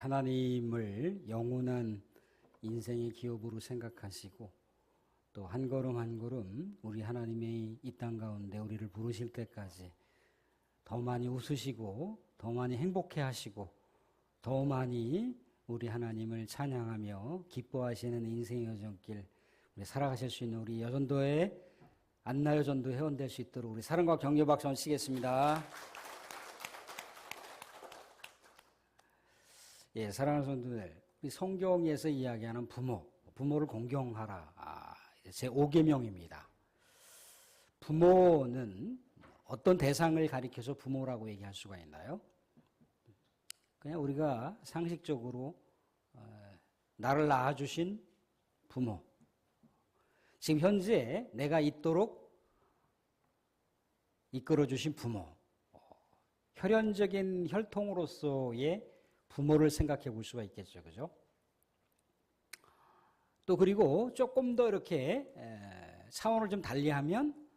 하나님을 영원한 인생의 기업으로 생각하시고 또 한 걸음 한 걸음 우리 하나님의 이 땅 가운데 우리를 부르실 때까지 더 많이 웃으시고 더 많이 행복해 하시고 더 많이 우리 하나님을 찬양하며 기뻐하시는 인생의 여정길 우리 살아가실 수 있는 우리 여전도의 안나여전도 회원될 수 있도록 우리 사랑과 격려 박수 한번 치겠습니다. 예, 사랑하는 성도들, 우리 성경에서 이야기하는 부모를 공경하라. 제 5계명입니다. 부모는 어떤 대상을 가리켜서 부모라고 얘기할 수가 있나요? 그냥 우리가 상식적으로 나를 낳아주신 부모, 지금 현재 내가 있도록 이끌어주신 부모, 혈연적인 혈통으로서의 부모를 생각해 볼 수가 있겠죠. 그죠? 또 그리고 조금 더 이렇게 차원을 좀 달리하면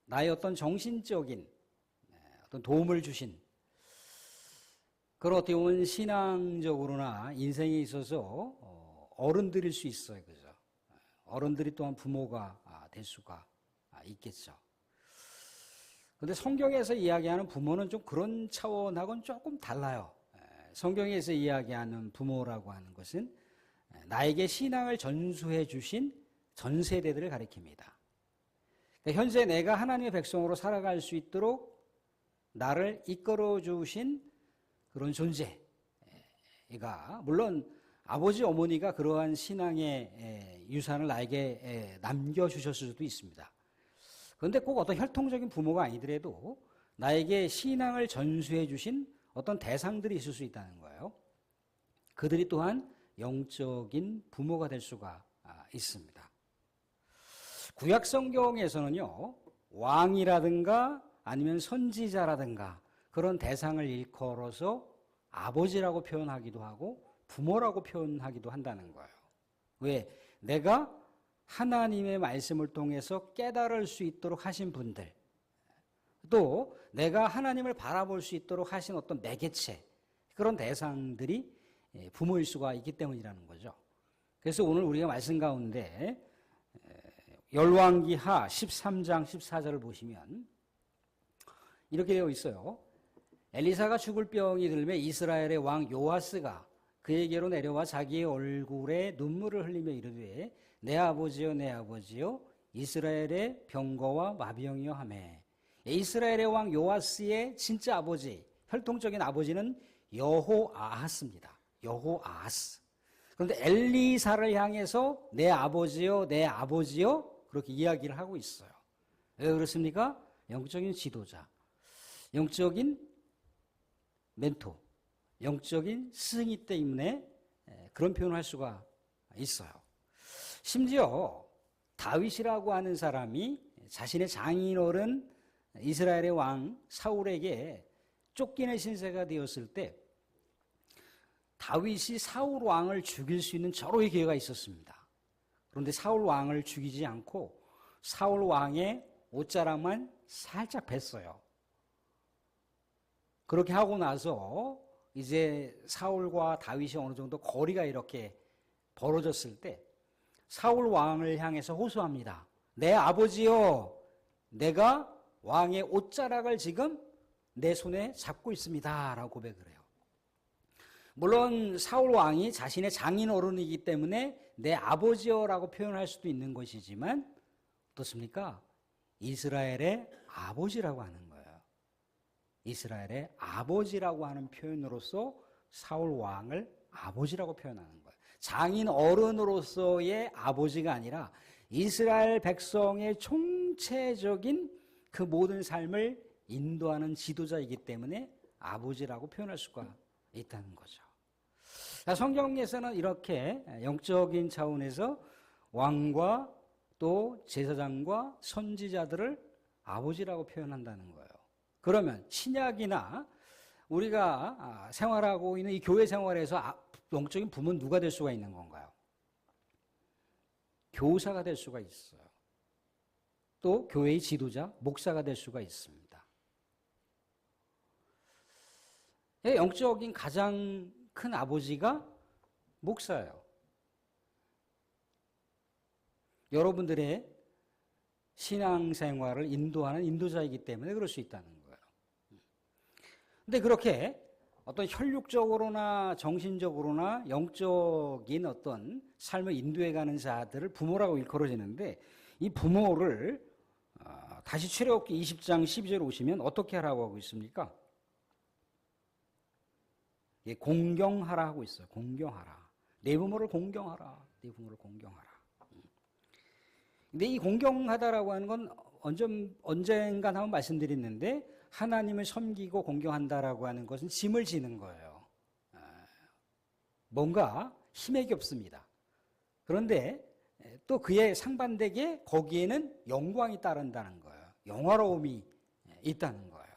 나의 어떤 정신적인 어떤 도움을 주신 그런 어떻게 보면 신앙적으로나 인생에 있어서 어른들일 수 있어요. 그죠? 어른들이 또한 부모가 될 수가 있겠죠. 그런데 성경에서 이야기하는 부모는 좀 그런 차원하고는 조금 달라요. 성경에서 이야기하는 부모라고 하는 것은 나에게 신앙을 전수해 주신 전 세대들을 가리킵니다. 그러니까 현재 내가 하나님의 백성으로 살아갈 수 있도록 나를 이끌어 주신 그런 존재가, 물론 아버지 어머니가 그러한 신앙의 유산을 나에게 남겨주셨을 수도 있습니다. 그런데 꼭 어떤 혈통적인 부모가 아니더라도 나에게 신앙을 전수해 주신 어떤 대상들이 있을 수 있다는 거예요. 그들이 또한 영적인 부모가 될 수가 있습니다. 구약 성경에서는요, 왕이라든가 아니면 선지자라든가 그런 대상을 일컬어서 아버지라고 표현하기도 하고 부모라고 표현하기도 한다는 거예요. 왜? 내가 하나님의 말씀을 통해서 깨달을 수 있도록 하신 분들, 또 내가 하나님을 바라볼 수 있도록 하신 어떤 매개체, 그런 대상들이 부모일 수가 있기 때문이라는 거죠. 그래서 오늘 우리가 말씀 가운데 열왕기하 13장 14절을 보시면 이렇게 되어 있어요. 엘리사가 죽을 병이 들매 이스라엘의 왕 요아스가 그에게로 내려와 자기의 얼굴에 눈물을 흘리며 이르되 내 아버지여 내 아버지여 이스라엘의 병거와 마병이여 하매. 이스라엘의 왕 요아스의 진짜 아버지, 혈통적인 아버지는 여호아하스입니다. 여호아하스. 그런데 엘리사를 향해서 내 아버지요 내 아버지요 그렇게 이야기를 하고 있어요. 왜 그렇습니까? 영적인 지도자, 영적인 멘토, 영적인 스승이기 때문에 그런 표현을 할 수가 있어요. 심지어 다윗이라고 하는 사람이 자신의 장인어른 이스라엘의 왕 사울에게 쫓기는 신세가 되었을 때 다윗이 사울 왕을 죽일 수 있는 절호의 기회가 있었습니다. 그런데 사울 왕을 죽이지 않고 사울 왕의 옷자락만 살짝 뱄어요. 그렇게 하고 나서 이제 사울과 다윗이 어느 정도 거리가 이렇게 벌어졌을 때 사울 왕을 향해서 호소합니다. 내 아버지요, 내가 왕의 옷자락을 지금 내 손에 잡고 있습니다 라고 고백을 해요. 물론 사울 왕이 자신의 장인 어른이기 때문에 내 아버지여라고 표현할 수도 있는 것이지만 어떻습니까? 이스라엘의 아버지라고 하는 거예요. 이스라엘의 아버지라고 하는 표현으로서 사울 왕을 아버지라고 표현하는 거예요. 장인 어른으로서의 아버지가 아니라 이스라엘 백성의 총체적인 그 모든 삶을 인도하는 지도자이기 때문에 아버지라고 표현할 수가 있다는 거죠. 성경에서는 이렇게 영적인 차원에서 왕과 또 제사장과 선지자들을 아버지라고 표현한다는 거예요. 그러면 신약이나 우리가 생활하고 있는 이 교회 생활에서 영적인 부모는 누가 될 수가 있는 건가요? 교사가 될 수가 있어요. 또 교회의 지도자, 목사가 될 수가 있습니다. 영적인 가장 큰 아버지가 목사예요. 여러분들의 신앙생활을 인도하는 인도자이기 때문에 그럴 수 있다는 거예요. 근데 그렇게 어떤 혈육적으로나 정신적으로나 영적인 어떤 삶을 인도해가는 자들을 부모라고 일컬어지는데, 이 부모를 다시 출애굽기 20장 12절 오시면 어떻게 하라고 하고 있습니까? 예, 공경하라 하고 있어요. 공경하라. 내 부모를 공경하라. 내 부모를 공경하라. 근데 이 공경하다라고 하는 건 언젠가 한번 말씀드렸는데, 하나님을 섬기고 공경한다라고 하는 것은 짐을 지는 거예요. 뭔가 힘이 없습니다. 그런데 또 그에 상반되게 거기에는 영광이 따른다는 거예요. 영화로움이 있다는 거예요.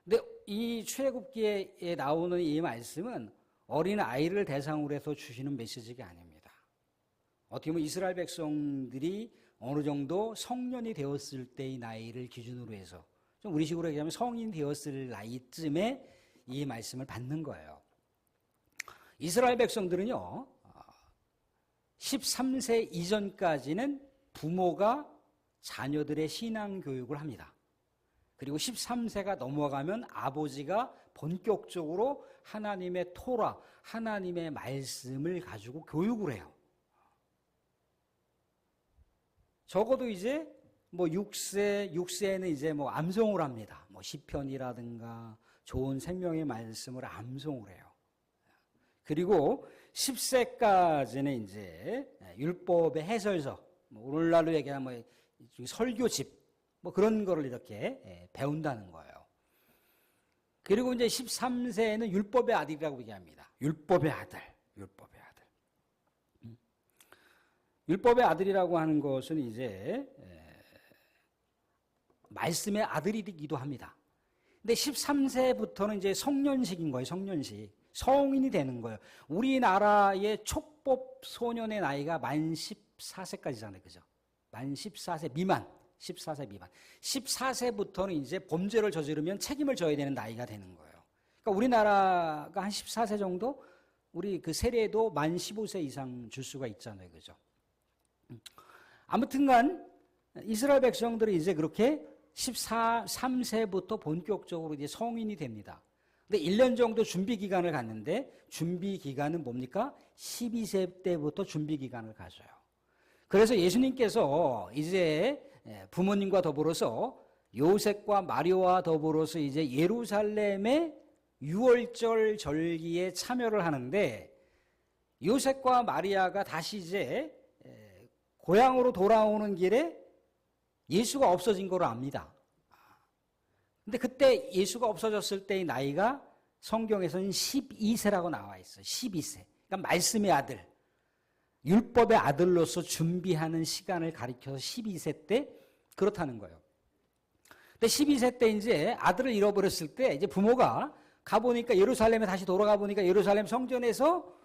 근데 이 출애굽기에 나오는 이 말씀은 어린 아이를 대상으로 해서 주시는 메시지가 아닙니다. 어떻게 보면 이스라엘 백성들이 어느 정도 성년이 되었을 때의 나이를 기준으로 해서, 좀 우리식으로 얘기하면 성인 되었을 나이쯤에 이 말씀을 받는 거예요. 이스라엘 백성들은요, 13세 이전까지는 부모가 자녀들의 신앙 교육을 합니다. 그리고 13세가 넘어가면 아버지가 본격적으로 하나님의 토라, 하나님의 말씀을 가지고 교육을 해요. 적어도 이제 뭐 6세는 이제 뭐 암송을 합니다. 뭐 시편이라든가 좋은 생명의 말씀을 암송을 해요. 그리고 10세까지는 이제 율법의 해설서, 뭐 오늘날로 얘기하면 뭐 설교집, 뭐 그런 거를 이렇게 배운다는 거예요. 그리고 이제 13세에는 율법의 아들이라고 얘기합니다. 율법의 아들, 율법의 아들. 율법의 아들이라고 하는 것은 이제 말씀의 아들이기도 합니다. 근데 13세부터는 이제 성년식인 거예요. 성년식. 성인이 되는 거예요. 우리나라의 촉법 소년의 나이가 만 14세까지잖아요. 그죠? 만 14세 미만. 14세 미만. 14세부터는 이제 범죄를 저지르면 책임을 져야 되는 나이가 되는 거예요. 그러니까 우리나라가 한 14세 정도? 우리 그 세례도 만 15세 이상 줄 수가 있잖아요. 그죠? 아무튼간 이스라엘 백성들이 이제 그렇게 13세부터 본격적으로 이제 성인이 됩니다. 근데 1년 정도 준비 기간을 갖는데, 준비 기간은 뭡니까? 12세 때부터 준비 기간을 가져요. 그래서 예수님께서 이제 부모님과 더불어서 요셉과 마리아와 더불어서 이제 예루살렘의 유월절 절기에 참여를 하는데, 요셉과 마리아가 다시 이제 고향으로 돌아오는 길에 예수가 없어진 걸 압니다. 근데 그때 예수가 없어졌을 때의 나이가 성경에서는 12세라고 나와 있어요. 12세. 그러니까 말씀의 아들, 율법의 아들로서 준비하는 시간을 가리켜서 12세 때 그렇다는 거예요. 근데 12세 때 이제 아들을 잃어버렸을 때 이제 부모가 가보니까, 예루살렘에 다시 돌아가 보니까 예루살렘 성전에서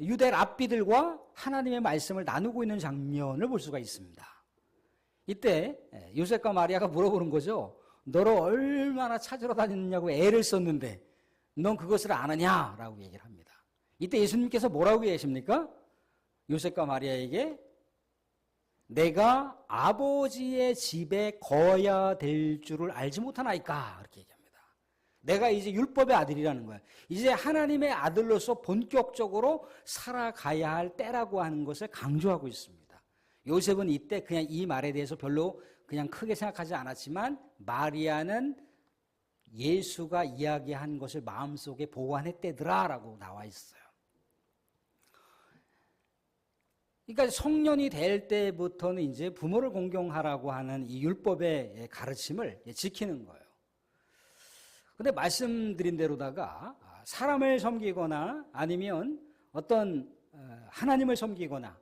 유대 랍비들과 하나님의 말씀을 나누고 있는 장면을 볼 수가 있습니다. 이때 요셉과 마리아가 물어보는 거죠. 너를 얼마나 찾으러 다녔느냐고 애를 썼는데 넌 그것을 안 하냐라고 얘기를 합니다. 이때 예수님께서 뭐라고 얘기하십니까? 요셉과 마리아에게 내가 아버지의 집에 거야 될 줄을 알지 못하나이까, 이렇게 얘기합니다. 내가 이제 율법의 아들이라는 거야. 이제 하나님의 아들로서 본격적으로 살아가야 할 때라고 하는 것을 강조하고 있습니다. 요셉은 이때 그냥 이 말에 대해서 별로 그냥 크게 생각하지 않았지만, 마리아는 예수가 이야기한 것을 마음속에 보관했대더라라고 나와 있어요. 그러니까 성년이 될 때부터는 이제 부모를 공경하라고 하는 이 율법의 가르침을 지키는 거예요. 근데 말씀드린 대로다가 사람을 섬기거나 아니면 어떤 하나님을 섬기거나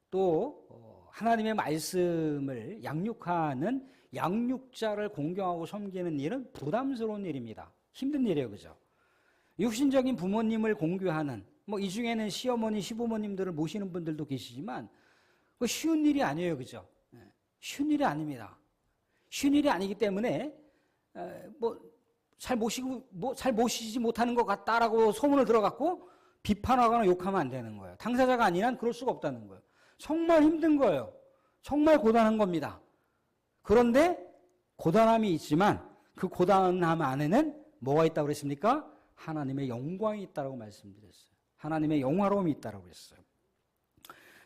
또 하나님의 말씀을 양육하는 양육자를 공경하고 섬기는 일은 부담스러운 일입니다. 힘든 일이에요. 그죠? 육신적인 부모님을 공경하는, 뭐 이 중에는 시어머니, 시부모님들을 모시는 분들도 계시지만 그 쉬운 일이 아니에요. 그죠? 쉬운 일이 아닙니다. 쉬운 일이 아니기 때문에 뭐 잘 모시지 못하는 것 같다라고 소문을 들어갖고 비판하거나 욕하면 안 되는 거예요. 당사자가 아닌 한 그럴 수가 없다는 거예요. 정말 힘든 거예요. 정말 고단한 겁니다. 그런데 고단함이 있지만 그 고단함 안에는 뭐가 있다고 그랬습니까? 하나님의 영광이 있다고 말씀드렸어요. 하나님의 영화로움이 있다고 그랬어요.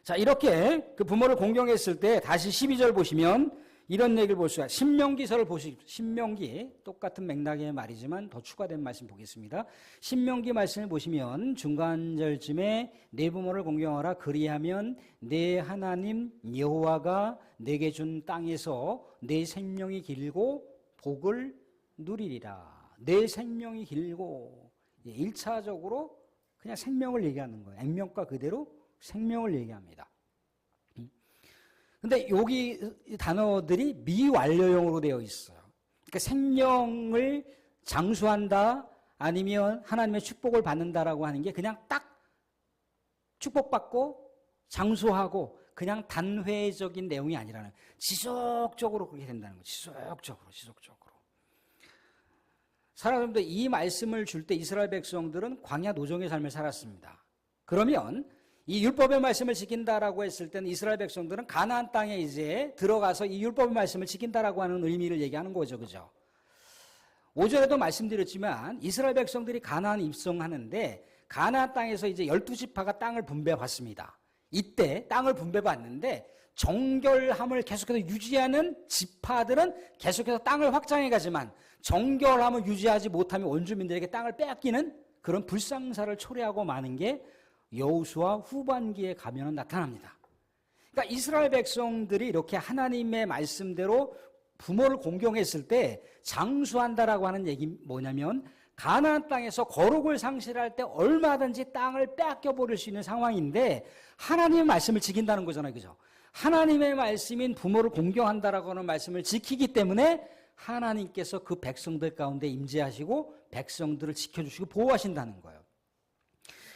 자, 이렇게 그 부모를 공경했을 때 다시 12절 보시면 이런 얘기를 볼 수가 있어요. 신명기서를 보십시오. 신명기 똑같은 맥락의 말이지만 더 추가된 말씀 보겠습니다. 신명기 말씀을 보시면 중간절쯤에 내 부모를 공경하라. 그리하면 내 하나님 여호와가 내게 준 땅에서 내 생명이 길고 복을 누리리라. 내 생명이 길고 1차적으로 그냥 생명을 얘기하는 거예요. 액면가 그대로 생명을 얘기합니다. 근데 여기 단어들이 미완료형으로 되어 있어요. 그러니까 생명을 장수한다 아니면 하나님의 축복을 받는다라고 하는 게 그냥 딱 축복받고 장수하고 그냥 단회적인 내용이 아니라는, 지속적으로 그렇게 된다는 거예요. 지속적으로. 사랑하는 이 말씀을 줄 때 이스라엘 백성들은 광야 노정의 삶을 살았습니다. 그러면 이 율법의 말씀을 지킨다라고 했을 때는 이스라엘 백성들은 가나안 땅에 이제 들어가서 이 율법의 말씀을 지킨다라고 하는 의미를 얘기하는 거죠. 그죠? 오전에도 말씀드렸지만 이스라엘 백성들이 가나안 입성하는데 가나안 땅에서 이제 12지파가 땅을 분배받습니다. 이때 땅을 분배받는데 정결함을 계속해서 유지하는 지파들은 계속해서 땅을 확장해 가지만 정결함을 유지하지 못하면 원주민들에게 땅을 빼앗기는 그런 불상사를 초래하고 마는 게 여호수아 후반기에 가면은 나타납니다. 그러니까 이스라엘 백성들이 이렇게 하나님의 말씀대로 부모를 공경했을 때 장수한다라고 하는 얘기 뭐냐면 가나안 땅에서 거룩을 상실할 때 얼마든지 땅을 빼앗겨 버릴 수 있는 상황인데 하나님의 말씀을 지킨다는 거잖아요. 그죠? 하나님의 말씀인 부모를 공경한다라고 하는 말씀을 지키기 때문에 하나님께서 그 백성들 가운데 임재하시고 백성들을 지켜주시고 보호하신다는 거예요.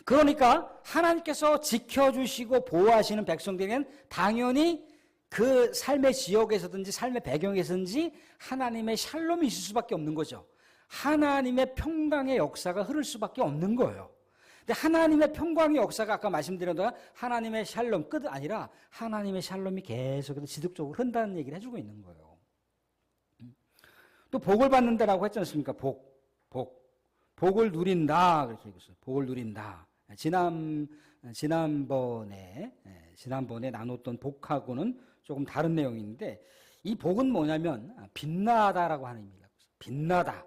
그러니까 하나님께서 지켜주시고 보호하시는 백성들에게는 당연히 그 삶의 지역에서든지 삶의 배경에서든지 하나님의 샬롬이 있을 수밖에 없는 거죠. 하나님의 평강의 역사가 흐를 수밖에 없는 거예요. 근데 하나님의 평강의 역사가 아까 말씀드린 대로 하나님의 샬롬 끝 아니라 하나님의 샬롬이 계속해서 지속적으로 흐른다는 얘기를 해주고 있는 거예요. 또 복을 받는다라고 했지 않습니까? 복을 누린다 그렇게 얘기했어요. 복을 누린다. 지난번에 나눴던 복하고는 조금 다른 내용인데 이 복은 뭐냐면 빛나다라고 하는 의미입니다. 빛나다,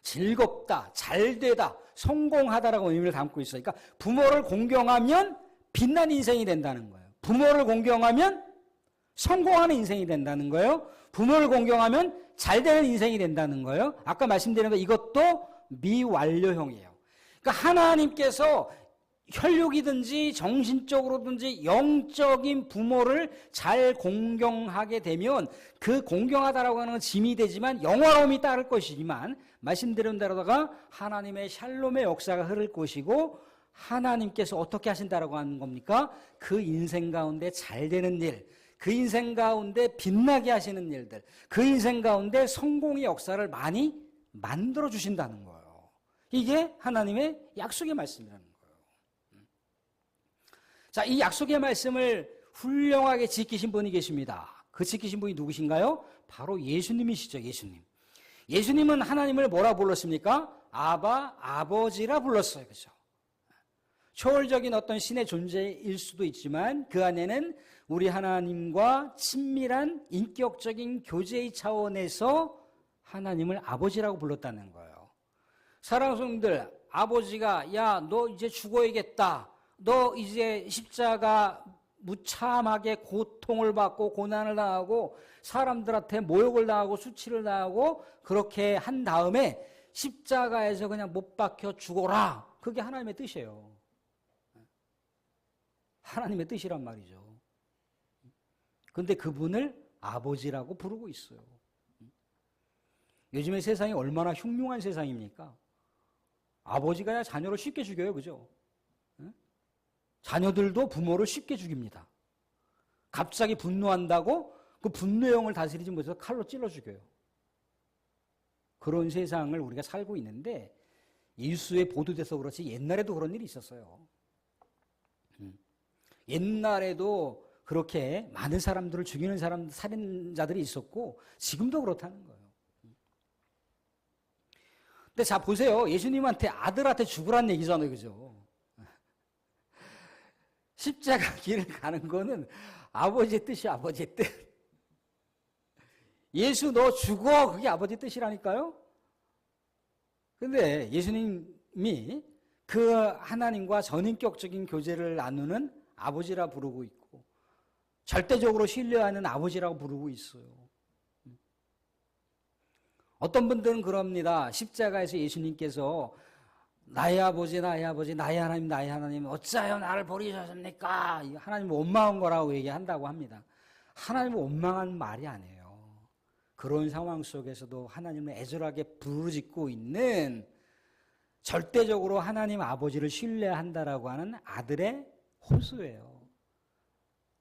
즐겁다, 잘되다, 성공하다라고 의미를 담고 있어요. 그러니까 부모를 공경하면 빛난 인생이 된다는 거예요. 부모를 공경하면 성공하는 인생이 된다는 거예요. 부모를 공경하면 잘되는 인생이 된다는 거예요. 아까 말씀드린 거 이것도 미완료형이에요. 그러니까 하나님께서 혈육이든지 정신적으로든지 영적인 부모를 잘 공경하게 되면 그 공경하다라고 하는 건 짐이 되지만 영화로움이 따를 것이지만 말씀드린 대로다가 하나님의 샬롬의 역사가 흐를 것이고 하나님께서 어떻게 하신다라고 하는 겁니까? 그 인생 가운데 잘 되는 일, 그 인생 가운데 빛나게 하시는 일들, 그 인생 가운데 성공의 역사를 많이 만들어 주신다는 거예요. 이게 하나님의 약속의 말씀이라는 거예요. 자, 이 약속의 말씀을 훌륭하게 지키신 분이 계십니다. 그 지키신 분이 누구신가요? 바로 예수님이시죠. 예수님은 하나님을 뭐라 불렀습니까? 아버지라 불렀어요. 그죠? 초월적인 어떤 신의 존재일 수도 있지만 그 안에는 우리 하나님과 친밀한 인격적인 교제의 차원에서 하나님을 아버지라고 불렀다는 거예요. 사랑하는 성도들, 아버지가 야, 너 이제 죽어야겠다. 너 이제 십자가 무참하게 고통을 받고 고난을 당하고 사람들한테 모욕을 당하고 수치를 당하고 그렇게 한 다음에 십자가에서 그냥 못 박혀 죽어라. 그게 하나님의 뜻이에요. 하나님의 뜻이란 말이죠. 그런데 그분을 아버지라고 부르고 있어요. 요즘에 세상이 얼마나 흉흉한 세상입니까? 아버지가 자녀를 쉽게 죽여요. 그죠? 자녀들도 부모를 쉽게 죽입니다. 갑자기 분노한다고 그 분노형을 다스리지 못해서 칼로 찔러 죽여요. 그런 세상을 우리가 살고 있는데 일수에 보도돼서 그렇지 옛날에도 그런 일이 있었어요. 옛날에도 그렇게 많은 사람들을 죽이는 살인자들이 있었고 지금도 그렇다는 거예요. 근데 자 보세요. 예수님한테 아들한테 죽으란 얘기잖아요. 그죠? 십자가 길을 가는 거는 아버지의 뜻이 아버지의 뜻. 예수 너 죽어. 그게 아버지 뜻이라니까요. 근데 예수님이 그 하나님과 전인격적인 교제를 나누는 아버지라 부르고 있고 절대적으로 신뢰하는 아버지라고 부르고 있어요. 어떤 분들은 그럽니다. 십자가에서 예수님께서 나의 아버지 나의 아버지 나의 하나님 어찌하여 나를 버리셨습니까? 하나님 원망한 거라고 얘기한다고 합니다. 하나님은 원망한 말이 아니에요. 그런 상황 속에서도 하나님을 애절하게 부르짖고 있는 절대적으로 하나님 아버지를 신뢰한다라고 하는 아들의 호소예요.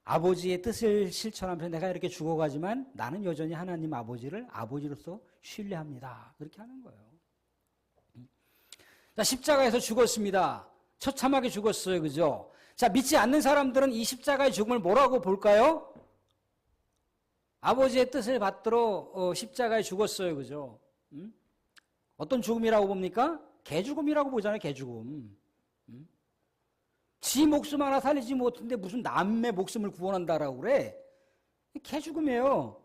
아버지의 뜻을 실천하면서 내가 이렇게 죽어가지만 나는 여전히 하나님 아버지를 아버지로서 신뢰합니다. 그렇게 하는 거예요. 자, 십자가에서 죽었습니다. 처참하게 죽었어요. 그죠? 자, 믿지 않는 사람들은 이 십자가의 죽음을 뭐라고 볼까요? 아버지의 뜻을 받들어 십자가에 죽었어요. 그죠? 어떤 죽음이라고 봅니까? 개죽음이라고 보잖아요. 개죽음. 지 목숨 하나 살리지 못했는데 무슨 남의 목숨을 구원한다라고 그래? 개죽음이에요.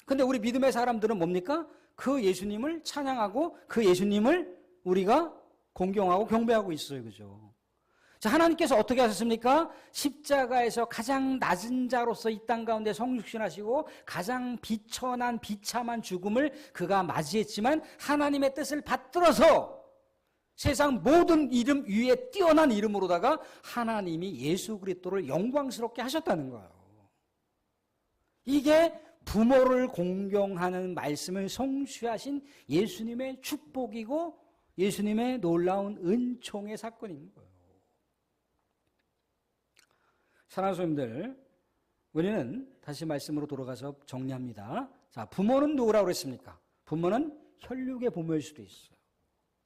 근데 우리 믿음의 사람들은 뭡니까? 그 예수님을 찬양하고 그 예수님을 우리가 공경하고 경배하고 있어요. 그죠? 자, 하나님께서 어떻게 하셨습니까? 십자가에서 가장 낮은 자로서 이 땅 가운데 성육신하시고 가장 비천한 비참한 죽음을 그가 맞이했지만 하나님의 뜻을 받들어서 세상 모든 이름 위에 뛰어난 이름으로다가 하나님이 예수 그리스도를 영광스럽게 하셨다는 거예요. 이게 부모를 공경하는 말씀을 성취하신 예수님의 축복이고 예수님의 놀라운 은총의 사건인 거예요. 사랑하는 성도님들, 우리는 다시 말씀으로 돌아가서 정리합니다. 자, 부모는 누구라고 그랬습니까? 부모는 혈육의 부모일 수도 있어요.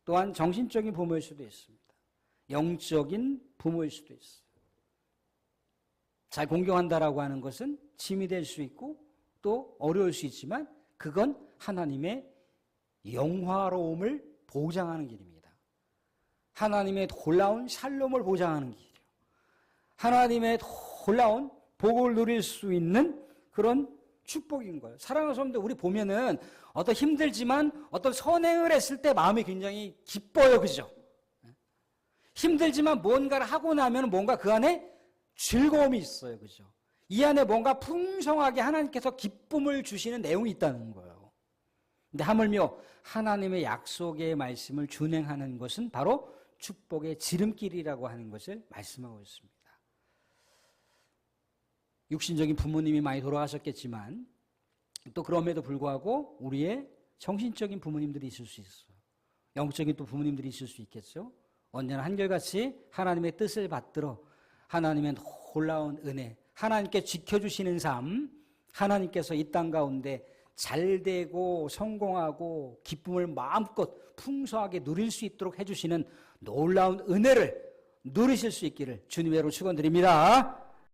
또한 정신적인 부모일 수도 있습니다. 영적인 부모일 수도 있어요. 잘 공경한다라고 하는 것은 짐이 될 수 있고 또 어려울 수 있지만 그건 하나님의 영화로움을 보장하는 길입니다. 하나님의 놀라운 샬롬을 보장하는 길이에요. 하나님의 놀라운 복을 누릴 수 있는 그런 축복인 거예요. 사랑하는 성도들, 우리 보면은 어떤 힘들지만 어떤 선행을 했을 때 마음이 굉장히 기뻐요. 그죠? 힘들지만 뭔가를 하고 나면 뭔가 그 안에 즐거움이 있어요. 그죠? 이 안에 뭔가 풍성하게 하나님께서 기쁨을 주시는 내용이 있다는 거예요. 근데 하물며 하나님의 약속의 말씀을 준행하는 것은 바로 축복의 지름길이라고 하는 것을 말씀하고 있습니다. 육신적인 부모님이 많이 돌아가셨겠지만 또 그럼에도 불구하고 우리의 정신적인 부모님들이 있을 수 있어요. 영적인 또 부모님들이 있을 수 있겠죠. 언제나 한결같이 하나님의 뜻을 받들어 하나님의 놀라운 은혜, 하나님께 지켜주시는 삶, 하나님께서 이 땅 가운데 잘되고 성공하고 기쁨을 마음껏 풍성하게 누릴 수 있도록 해주시는 놀라운 은혜를 누리실 수 있기를 주님의 이름으로 축원드립니다.